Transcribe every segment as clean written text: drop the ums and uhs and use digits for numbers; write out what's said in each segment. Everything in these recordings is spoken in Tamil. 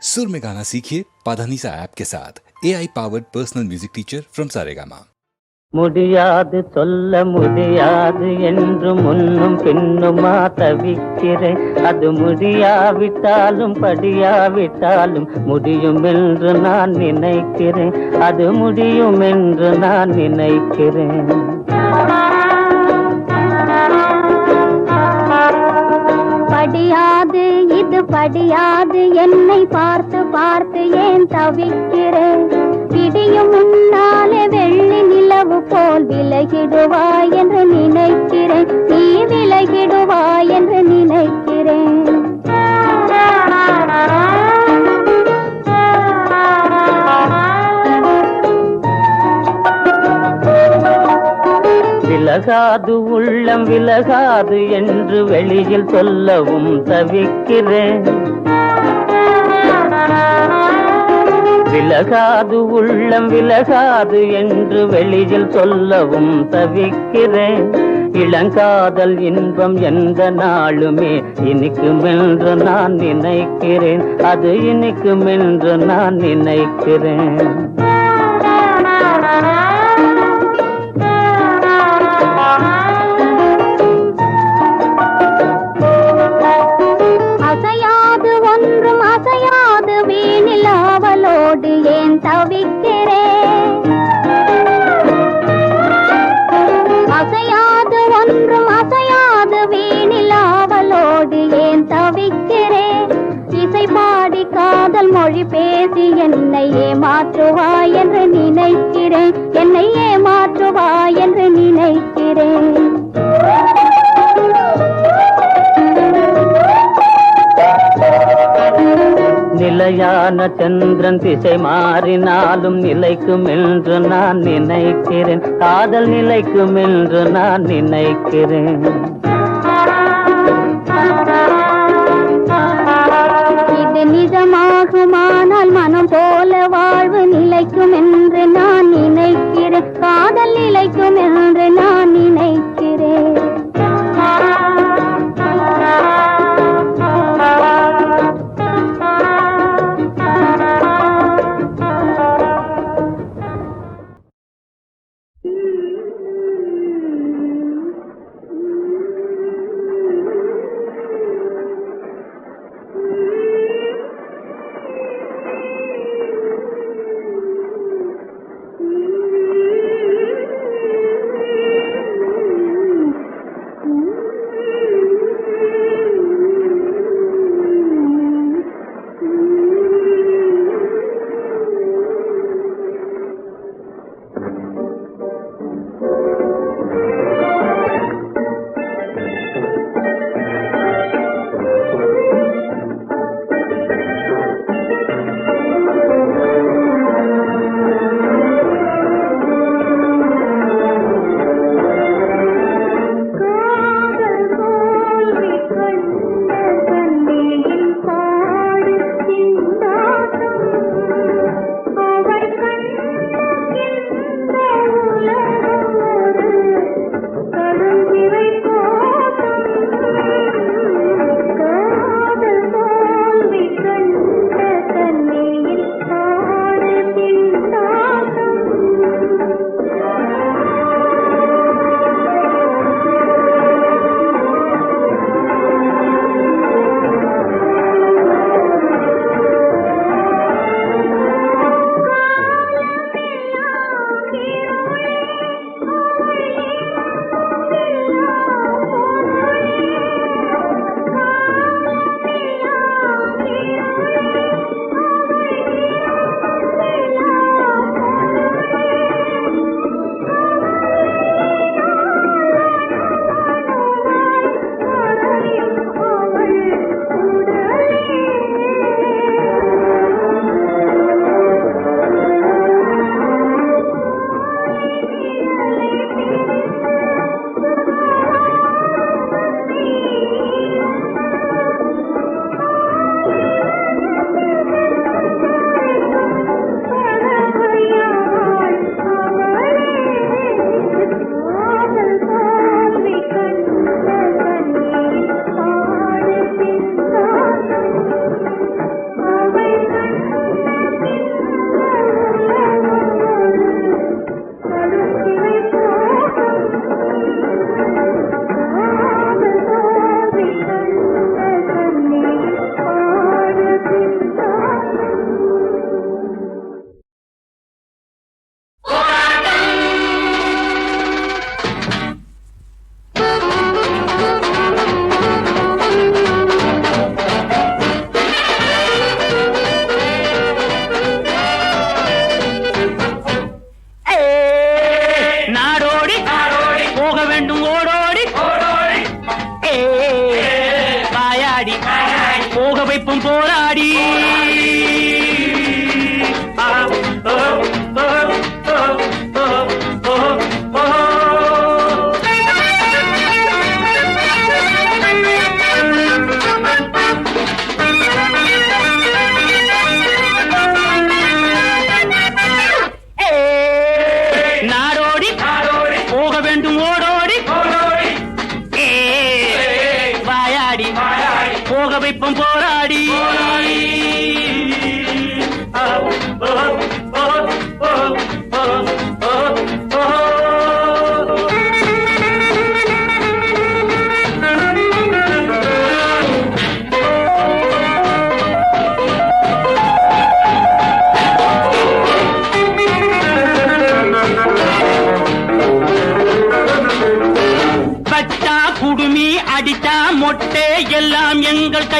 सुर में गाना सीखिए पाधानीसा ऐप के साथ AI powered personal music teacher from Saregama. முடியாது சொல்ல முடியாது என்று முன்னும் பின்னுமா தவிக்கிறேன். அது முடியாவிட்டாலும் படியாவிட்டாலும் முடியும் என்று நான் நினைக்கிறேன். அது முடியும் என்று நான் நினைக்கிறேன். படியாது இது படியாது என்னை பார்த்து பார்த்து ஏன் தவிக்கிறேன். விடியும் முன்னாலே வெள்ளி நிலவு போல் விலகிடுவாய் என்று நினைக்கிறேன். நீ விலகிடுவாய் என்று நினைக்கிறேன். விலகாது உள்ளம் விலகாது என்று வெளியில் சொல்லவும் தவிக்கிறேன். விலகாது உள்ளம் விலகாது என்று வெளியில் சொல்லவும் தவிக்கிறேன். இளங்காதல் இன்பம் எந்த நாளுமே இனிக்குமென்று நான் நினைக்கிறேன். அது இனிக்குமென்று நான் நினைக்கிறேன். அசையாது ஒன்றும் அசையாது வீணில் ஆவலோடு ஏன் தவிக்கிறேன். அசையாது ஒன்றும் அசையாது வீணில் ஆவலோடு ஏன் தவிக்கிறேன். இசை பாடி காதல் மொழி பேசி என்னை ஏமாற்றுவாய் என்று நினைக்கிறேன். என்னை ஏமாற்றுவாய் என்று நினைக்கிறேன். நிலையான சந்திரன் திசை மாறினாலும் நிலைக்கும் என்று நான் நினைக்கிறேன். காதல் நிலைக்கும் என்று நான் நினைக்கிறேன். இது நிஜமாகுமானால் மனம் போல வாழ்வு நிலைக்கும் என்று நான் நினைக்கிறேன். காதல் நிலைக்கும் என்று நான் நினைக்கிறேன்.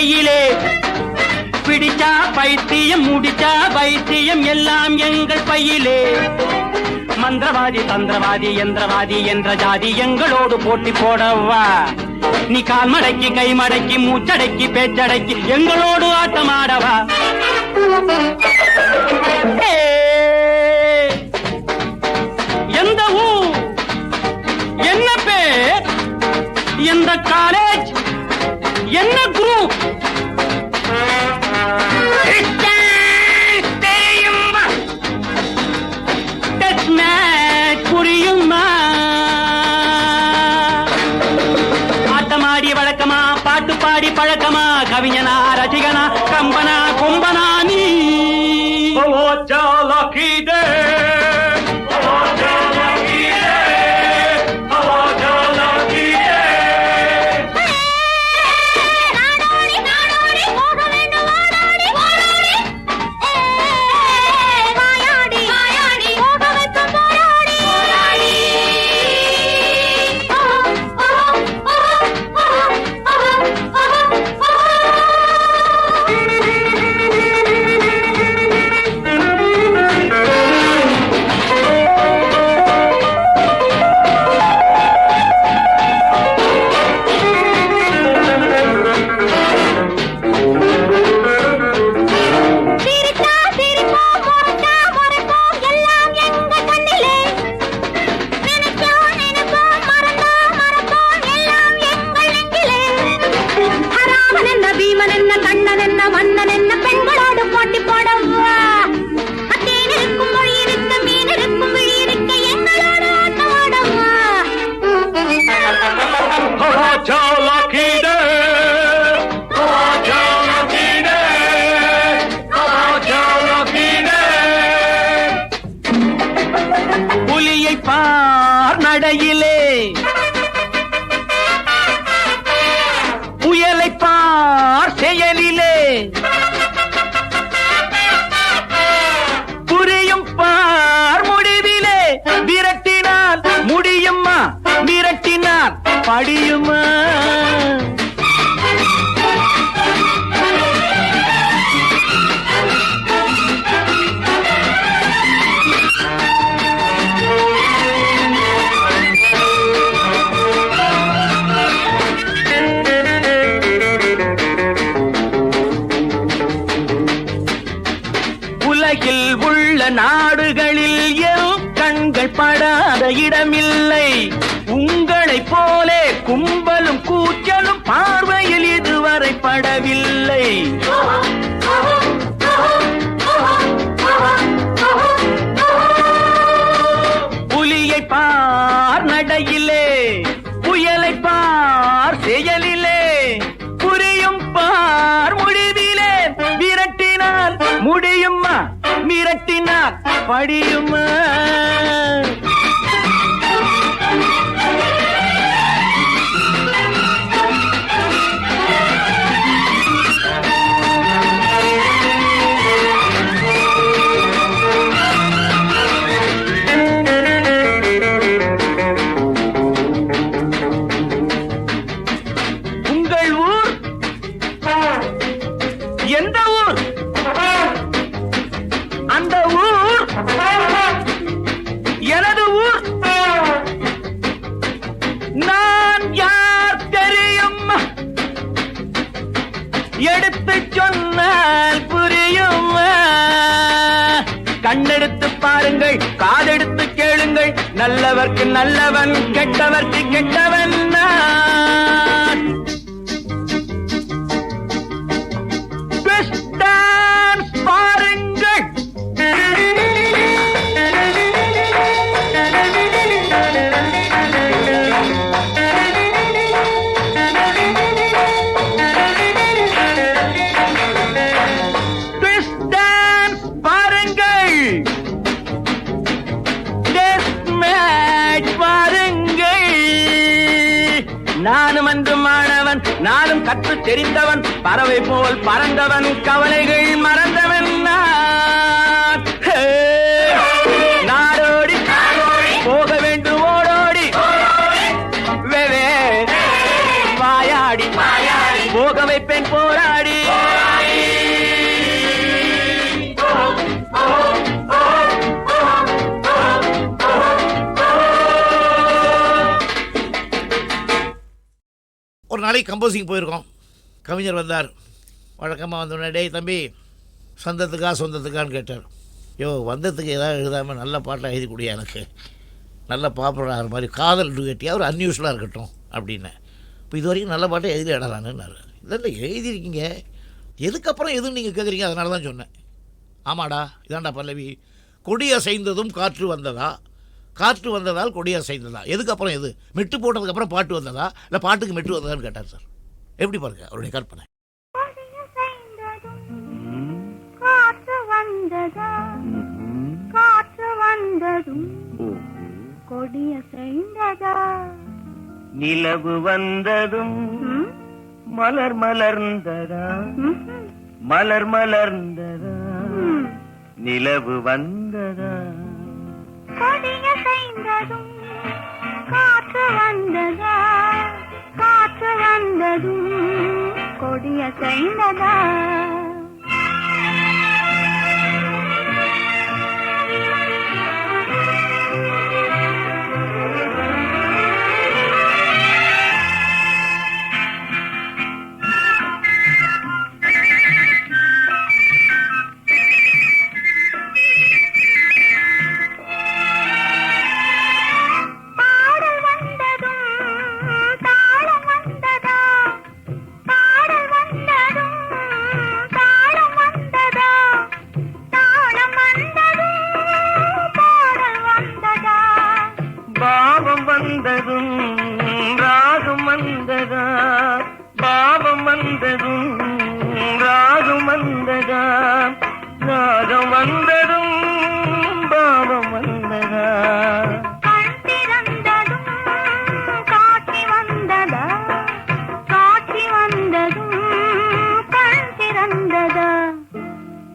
கையிலே, பிடிச்சா பைத்தியம் முடிச்சா வைத்தியம் எல்லாம் எங்கள் பையிலே. மந்திரவாதி தந்திரவாதி யந்திரவாதி என்ற ஜாதி எங்களோடு போட்டி போடவா. நீ கால் மடக்கி கை மடக்கி மூச்சடக்கி பேச்சடக்கி எங்களோடு ஆட்டமாடவா. எந்த ஊர், என்ன பேர், எந்த காலேஜ், என்ன குரூப் தெரியுமா? டெஸ்ட் மேட்ச் புரியுமா? ஆட்டமாடி வழக்கமா, பாட்டு பாடி பழக்கமா, கவிஞனா ரசிகனா கம்பனா கொம்பனா நீ? புலியை பார் நடையிலே, புயலை பார் செயலிலே, புரியும் பார் முடிவிலே. விரட்டினால் முடியுமா, மிரட்டினால் படியுமா? உலகில் உள்ள நாடுகளில் என் கண்கள் படாத இடமில்லை. உங்களைப் போலே கும்பலும் கூச்சலும் பார்வையில் இதுவரை படவில்லை. புலியை பார் நடையிலே, புயலை பார் செயலிலே, புரியும் பார் முடிவிலே. விரட்டினால் முடியுமா, மிரட்டினால் படியுமா? உங்கள் ஊர் எந்த ஊர்? அந்த ஊர் எனது ஊர். நான் யார் தெரியும்? எடுத்து சொன்னால் புரியும். கண்ணெடுத்து பாருங்கள், காதெடுத்து கேளுங்கள். நல்லவர்க்கு நல்லவன், கெட்டவர்க்கு கெட்டவன் நான். பாருங்கள், நானும் அன்று மாணவன், நானும் கற்று தெரிந்தவன், பறவை போல் பறந்தவன், கவலைகள் மறந்தவன் நான். நாடோடி போக வேண்டும் ஓடோடி, வாயாடி போக வைப்பேன் போராடி. நாளைக்கு கம்போசிங் போயிருக்கோம். கவிஞர் வந்தார். வழக்கமாக வந்தோடனே, டேய் தம்பி, சொந்தத்துக்கா சொந்தத்துக்கான்னு கேட்டார். வந்ததுக்கு ஏதாவது எழுதாமல் நல்ல பாட்டாக எழுதி கொடுயா, எனக்கு நல்ல பாப்புலர் ஆகிற மாதிரி காதல் டுகட்டியாக ஒரு அன்யூஸ்வலாக இருக்கட்டும் அப்படின்னேன். இப்போ இது வரைக்கும் நல்ல பாட்டை எழுதி இடலான்னுன்னாரு. இல்லை எழுதியிருக்கீங்க, எதுக்கப்புறம் எதுன்னு நீங்கள் கேட்குறீங்க, அதனால தான் சொன்னேன். ஆமாடா, இதாண்டா பல்லவி. கொடி அசைந்ததும் காற்று வந்ததா, காற்று வந்ததால் கொடி அசைந்ததா, எதுக்கப்புறம் எது? மெட்டு போட்டதுக்கப்புறம் பாட்டு வந்ததா, இல்லை பாட்டுக்கு மெட்டு வந்ததான்னு கேட்டார் சார். எப்படி பாருங்க அவருடைய கற்பனை. காற்று வந்ததும் கொடிய செய்ததா, நிலவு வந்ததும் மலர் மலர்ந்ததா, மலர் மலர்ந்ததா, நிலவு வந்ததா, கொடிய செய்ததும் காற்று வந்ததா, காற்று வந்ததும் கொடிய செய்ததா.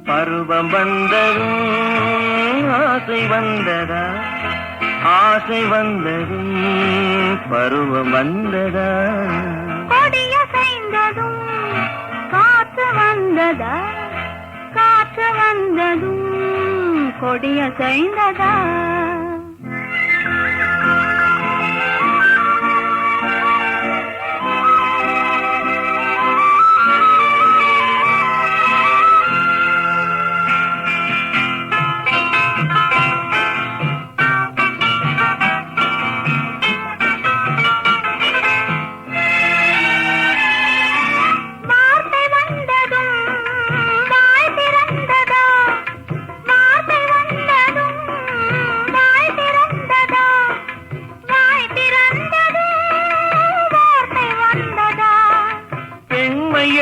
பருவம் வந்ததும் ஆசை வந்ததா, ஆசை வந்ததும் பருவம் வந்ததா, கொடிய செய்ததும் காற்று வந்ததா, காற்று வந்ததும் கொடிய செய்ததா.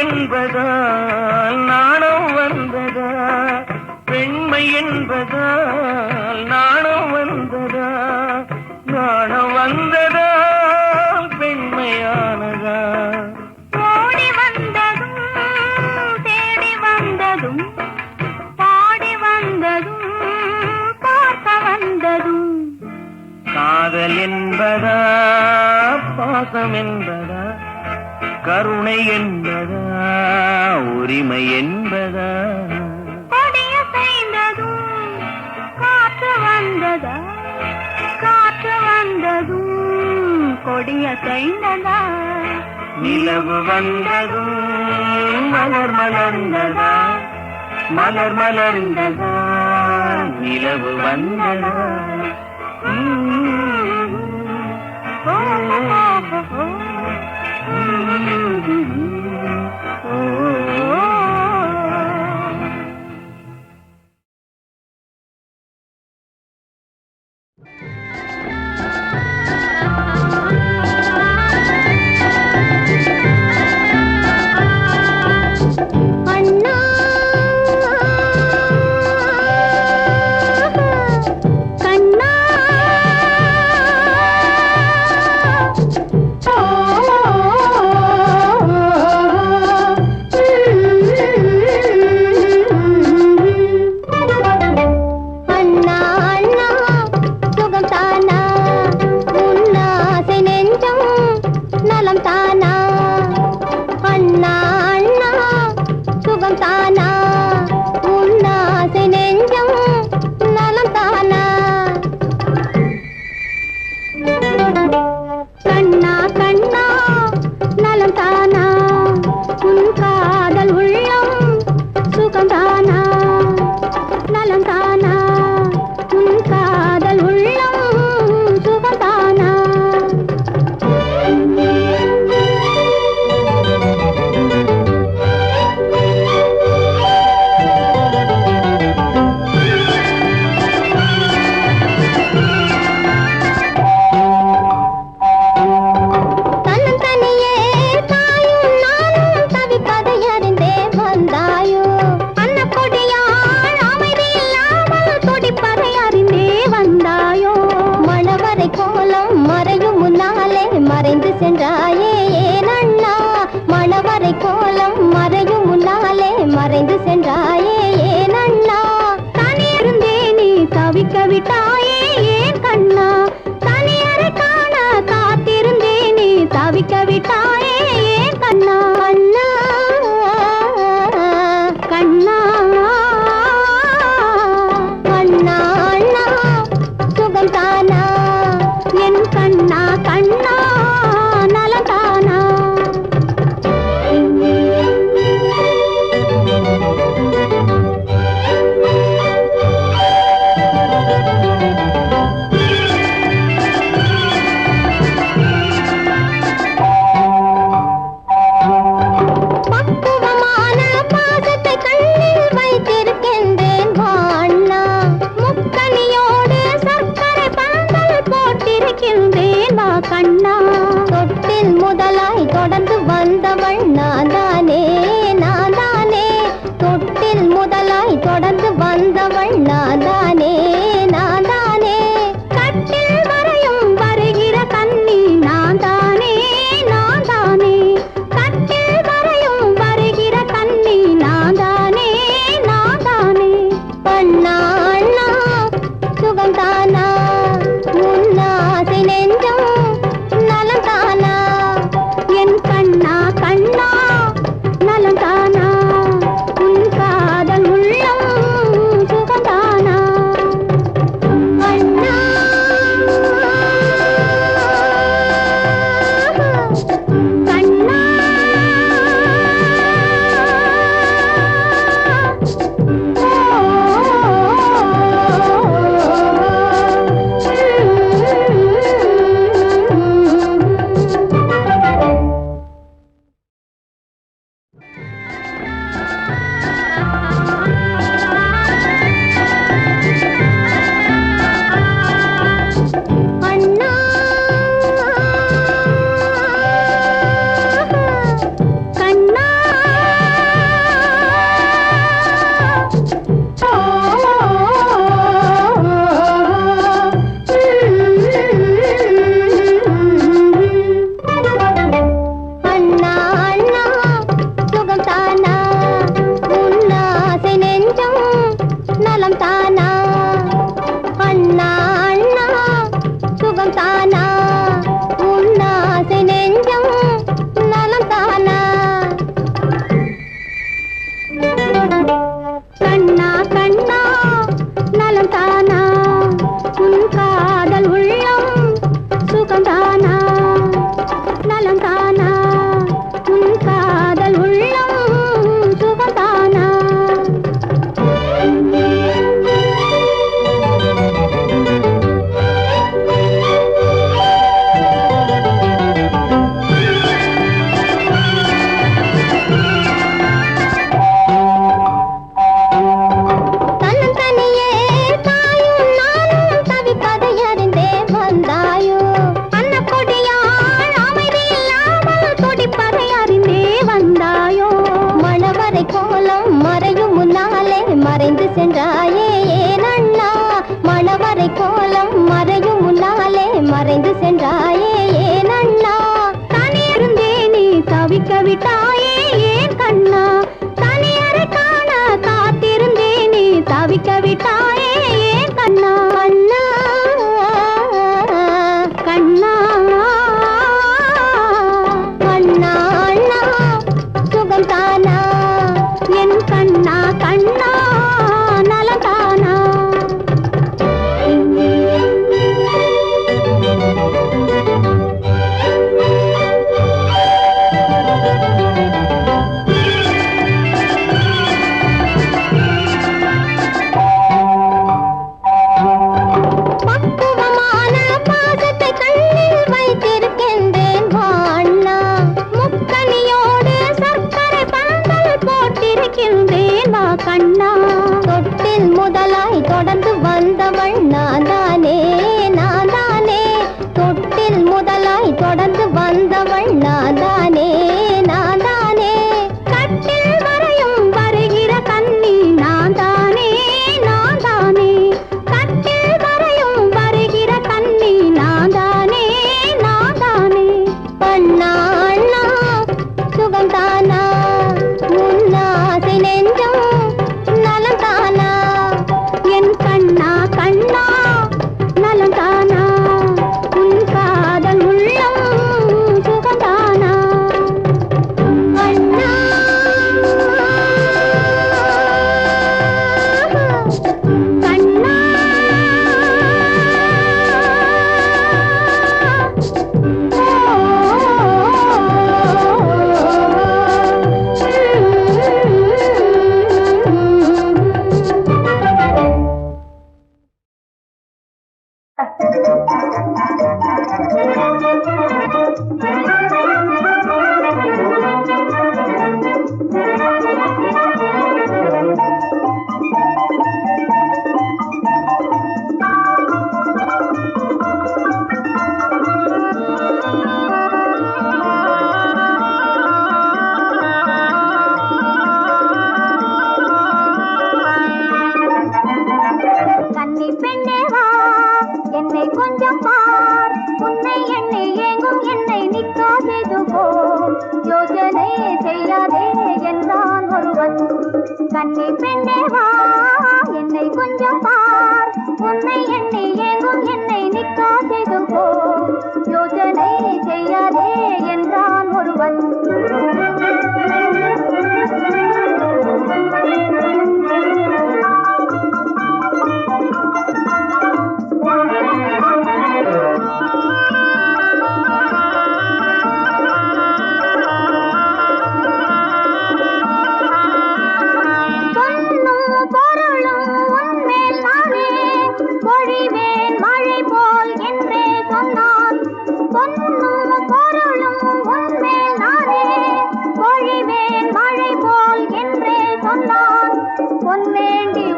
என்பதால் நாணம் வந்ததா, பெண்மை என்பதால் நாணம் வந்ததா, நாணம் வந்ததா பெண்மையானதா. ஓடி வந்ததும் தேடி வந்ததும் பாடி வந்ததும் பார்க்க வந்ததும், காதல் என்பதா பாசம் என்பதா, கருணை என்பதா உரிமை என்பதா, கொடிய செய்ததும் காற்று வந்ததா, காற்று வந்ததும் கொடிய செய்ததா. நிலவு வந்ததும் மலர் மலர்ந்ததா, மலர் மலர்ந்ததா, நிலவு வந்ததா. கண்ணா விட்டாயே ஏன் கண்ணா தனியறை காண காத்திருந்தேனே தவிக்க விட்டாயே ஏன் கண்ணா கண்ணா கண்ணா அண்ணா சுகம் தானா என் கண்ணா கண்ணா நலந்தானா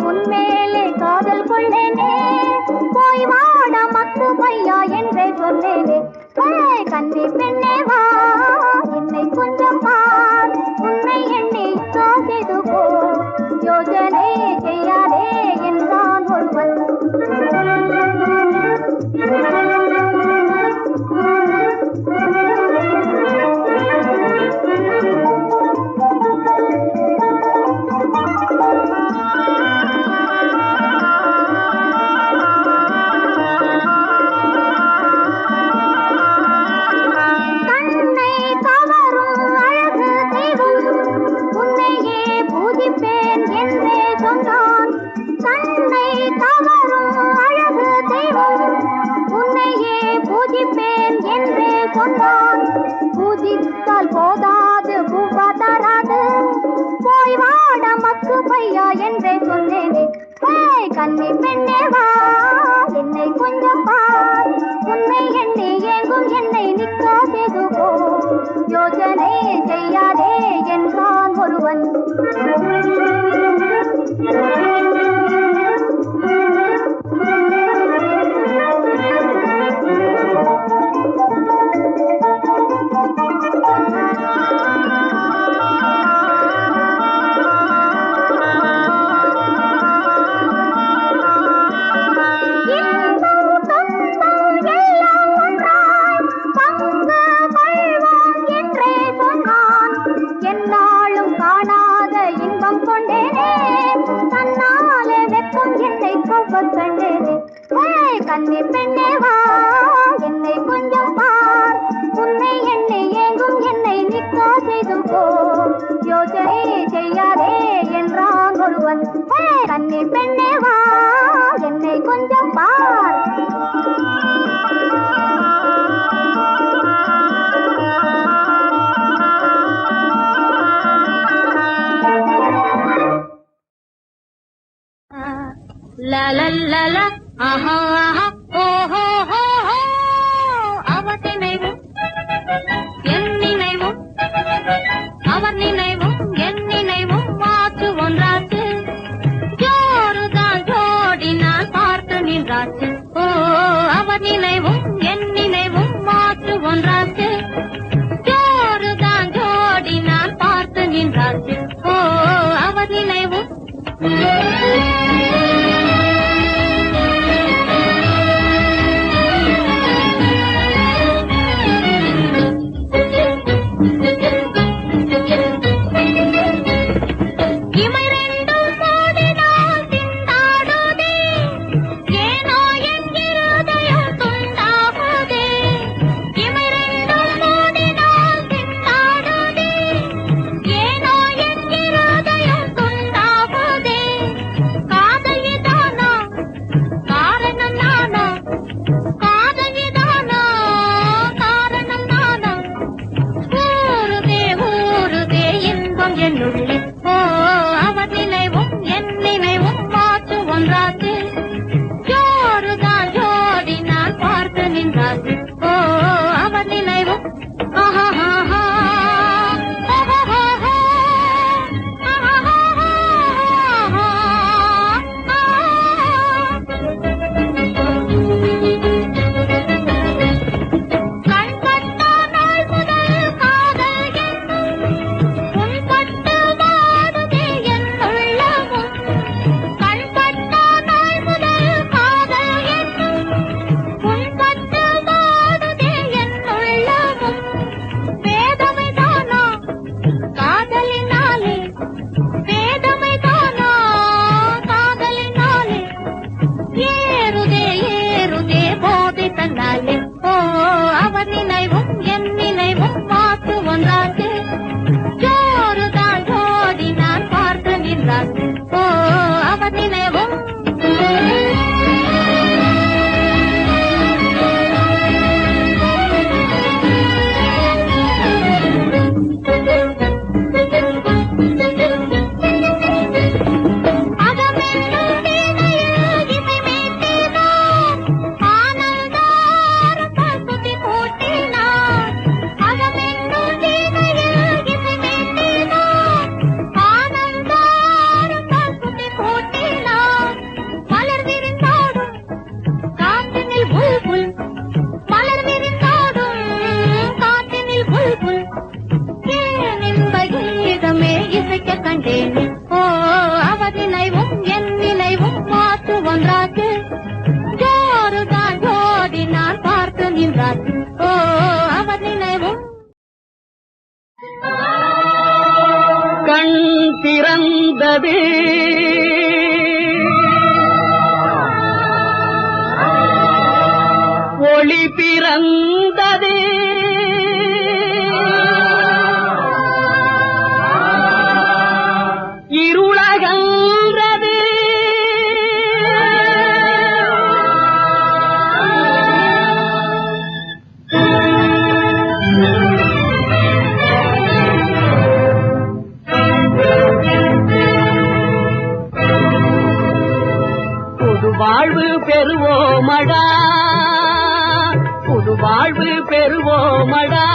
உன்மேலே காதல் கொள்ளேனே போய் வாட மக்கு பையா என்றே சொன்னேனே கண்ணி பெண்ணே வா என்னை கொஞ்சம் பார் உன்னை எண்ணி காசெது போ யோஜனை செய்யாதே என்றான் ஒருவன் பூஜித்தால் போதாது பூவா தராது போய் வாட மக்கு பையா என்றே சொன்னேனே கண்ணி பெண்ணே வா என்னை கொஞ்சம் பார் உன்னை எண்ணி ஏங்கும் என்னை நிக்காதேது போ யோஜனை செய்யாதே என்றான் ஒருவன் கண்ணி பெண்ணே வா என்னை கொஞ்சம் பார் உன்னை எண்ணி ஏங்கும் என்னை நிக்கா செய்து போ யோசனை செய்யாதே என்றான் ஒருவன் கண்ணி பெண்ணே வா என்னை கொஞ்சம் பார் la la la la aha aha ho ho ho ho அவர் நினைவும் என் நினைவும் அவர் நினைவும் என் நினைவும் மாற்று ஒன்றாச்சு ஜோருதான் ஜோடி நான் பார்த்து நின்றாச்சு ஓ அவர் நினைவும் என் நினைவும் மாற்று ஒன்றாச்சு ஜோருதான் ஜோடி நான் பார்த்து நின்றாச்சு ஓ அவர் நினைவும் பிறந்தது ஒளி பிறந்தது இருளகன்றது புது வாழ்வு பெறுவோமடா புது வாழ்வு பெறுவோமடா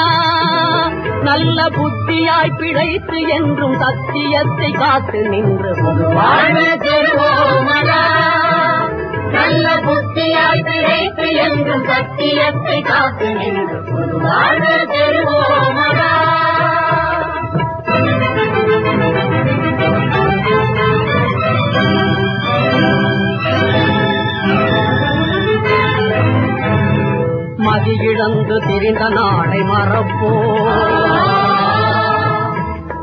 நல்ல புத்தியாய் பிழைத்து என்றும் சத்தியத்தை காத்து நின்று புது வாழ்வு பெறுவோமடா நல்ல புத்தியாய் பிழைத்து என்றும் சத்தியத்தை காத்து நின்று புது வாழ்வு பெறுவோமடா மதி இழந்து திரிந்த நாளை மறப்போ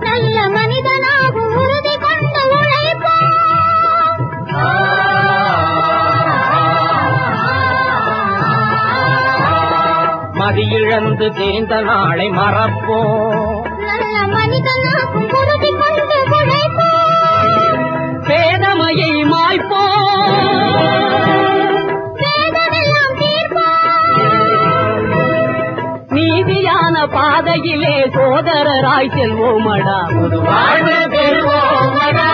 நல்ல மனிதனாகும் உறுதி கொண்டு உழைப்போ மதி இழந்து திரிந்த நாளை மறப்போ நல்ல மனிதனாகும் உறுதி கொண்டு உழைப்போ பேதமையை மாய்ப்போ நீதியான பாதையிலே சோதரராய் செல்வோமடா புது வாழ்வு பெறுவோமடா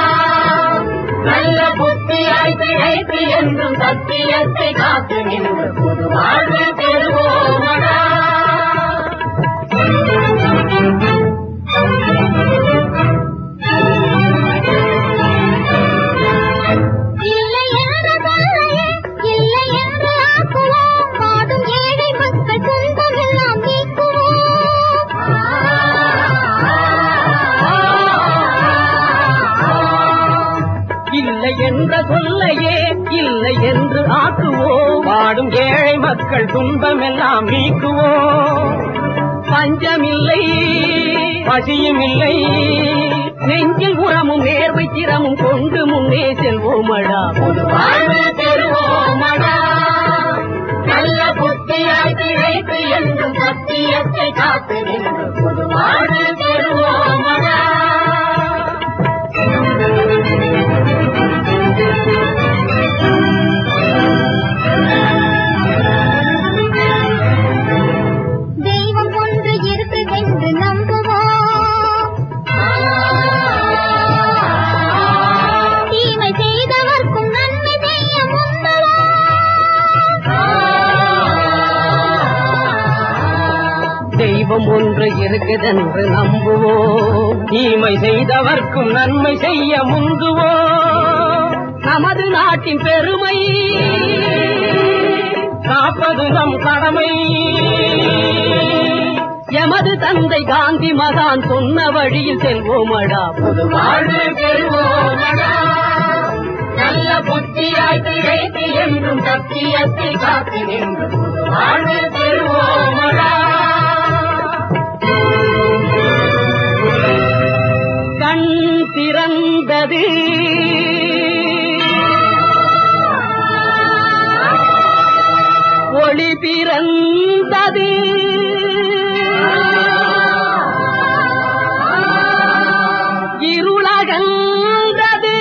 நல்ல புத்தியாய் பிழைத்து என்றும் சத்தியத்தை காத்து நின்று புது வாழ்வு பெறுவோமடா இல்லை என்று சொல்லையே இல்லை என்று ஆக்குவோம் பாடும் ஏழை மக்கள் துன்பமெல்லாம் இல்லை என்ற சொல்லையே இல்லை என்று ஆக்குவோம் பாடும் ஏழை மக்கள் துன்பமெல்லாம் நீக்குவோம் பஞ்சமில்லை பசியும் இல்லை நெஞ்சில் உரமும் நேர்வை திறமும் கொண்டு முன்னே செல்வோமடா பொது வாழ்வு பெறுவோமடா நல்ல புத்தியாய் பிழைத்து என்றும் சத்தியத்தை காத்து நின்று பொது வாழ்வு பெறுவோமடா தெய்வம் ஒன்று இருக்குதென்று நம்புவோம் தீமை செய்தவர்க்கும் நன்மை செய்ய தெய்வம் ஒன்று இருக்குதென்று நம்புவோம் தீமை செய்தவர்க்கும் நன்மை செய்ய முந்துவோம் நமது நாட்டின் பெருமை காப்பது நம் கடமை எமது தந்தை காந்தி மகான் சொன்ன வழியில் செல்வோமடா புது வாழ்வு பெறுவோமடா நல்ல புத்தியாய் பிழைத்து என்றும் சத்தியத்தை காத்து நின்று புது வாழ்வு பெறுவோமடா கண் திறந்தது ஒளி பிறந்தது இருளகன்றது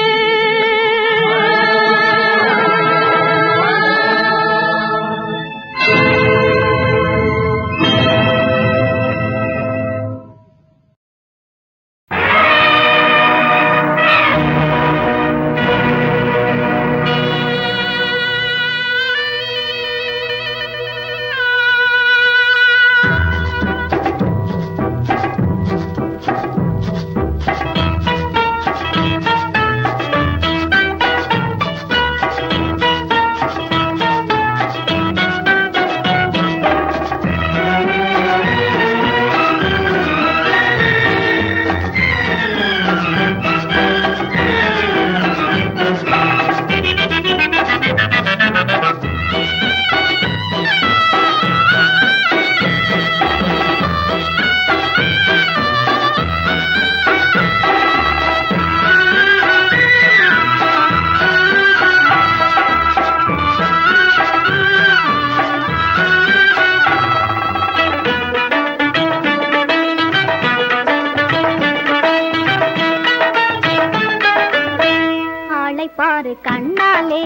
கண்ணாலே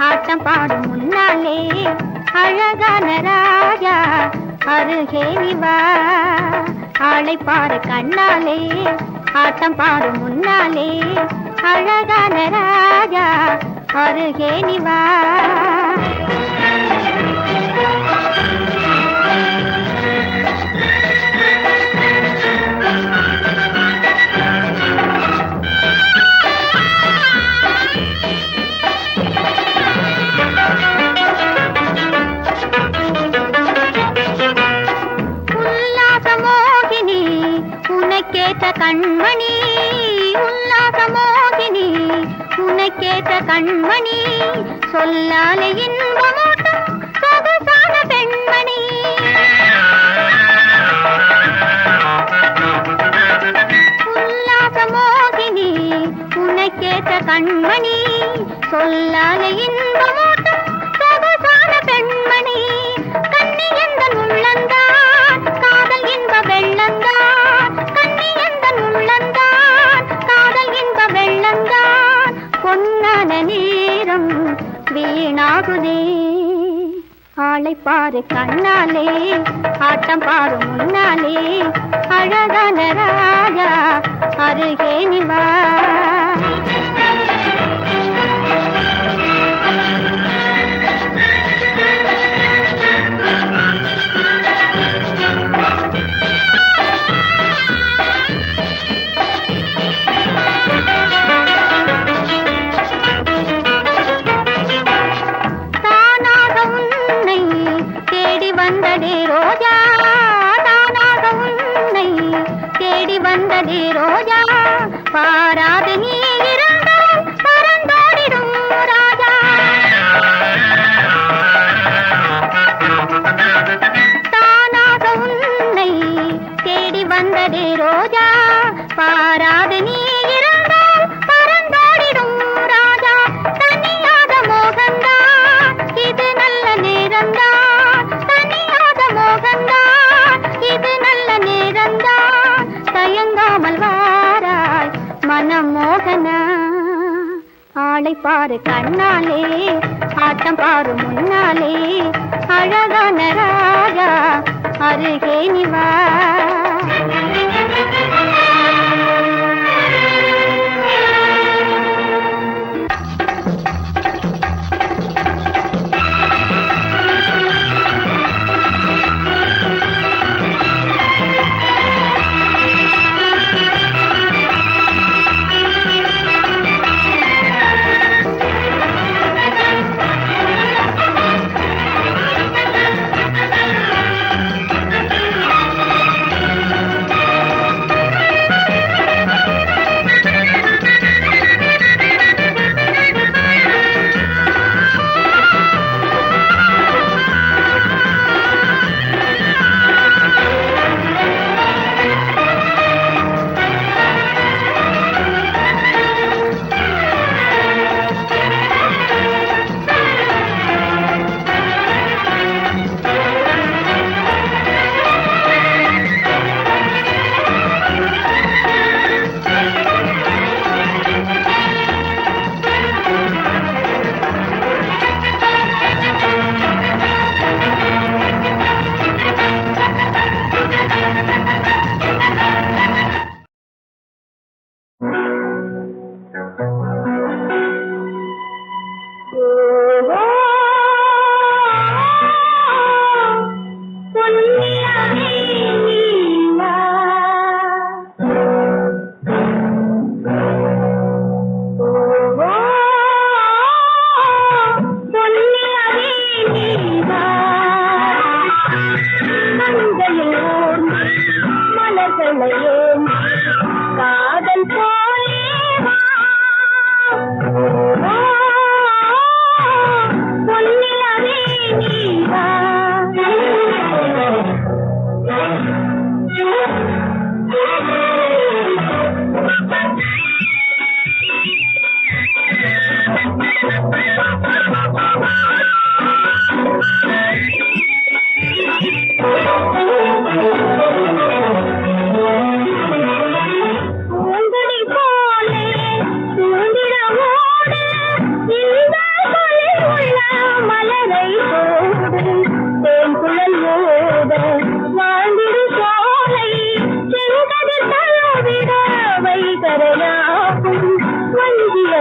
ஆட்டம் பாடும் முன்னாலே அழகான ராஜா அருகே நீ வா ஆளை பாரு கண்ணாலே ஆட்டம் பாடும் முன்னாலே அழகான ராஜா அருகே நீ வா உனக்கேற்ற கண்மணி உல்லாச மோகினி உனக்கேற்ற கண்மணி சொல்லாலே இன்பமூட்டும் சொகுசான பெண்மணி உல்லாச மோகினி உனக்கேற்ற கண்மணி சொல்லாலே இன்பமூட்டும் சொகுசான பெண்மணி கண்ணி எந்த உள்ளந்தான் காதல் இன்ப வெள்ளந்தான் பொன்னான நேரம் வீணாகுதே ஆளை பாரு கண்ணாலே ஆட்டம் பாரு முன்னாலே அழகான ராஜா அருகே நீ வா வந்ததே ரோஜா பாராது நீ இருந்தால் பறந்தோடிடும் ராஜா தானாக உன்னை தேடி வந்ததே ரோஜா பாராது நீ இருந்தால் பறந்தோடிடும் ராஜா தனியாத மோகந்தான் இது நல்ல நேரந்தான் தனியாத மோகந்தான் இது நல்ல நேரந்தான் தயங்காமல் வாராய் மனமோகனா ஆளை பாரு கண்ணாலே ஆட்டம் பாரு முன்னாலே அழகான ராஜா அருகே நீ வா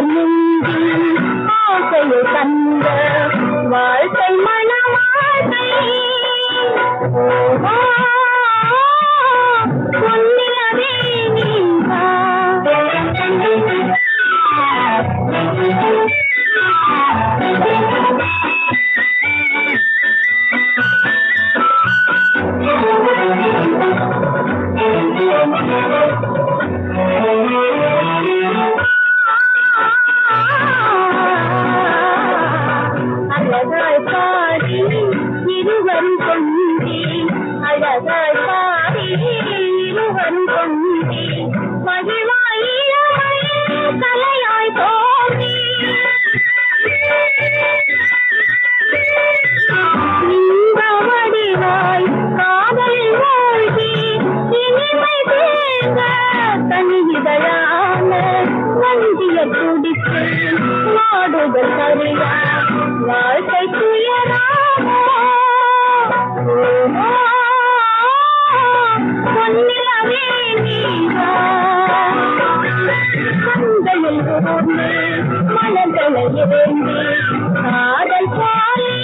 மலர் நெஞ்சில் ஆசையை தந்த வாழ்க்கை மணமாசை பொன்னிலவே நீவா அழகாய் பாடி இருவரும் கொண்டே அழகாய் பாடி இருவரும் கொண்டே மகிழ்வாய் கலையாய் தோன்றி இன்ப வடிவாய் காதலில் மூழ்கி இனிமை தேங்க தனிதழான வந்திய துடித்து நாடுகள் சரியா வாழ்க்கை துயராமோ பொன்னிலவே நீவா கண்களில் ஊர்ந்து மலர்களை ஏந்தி காதல் போலே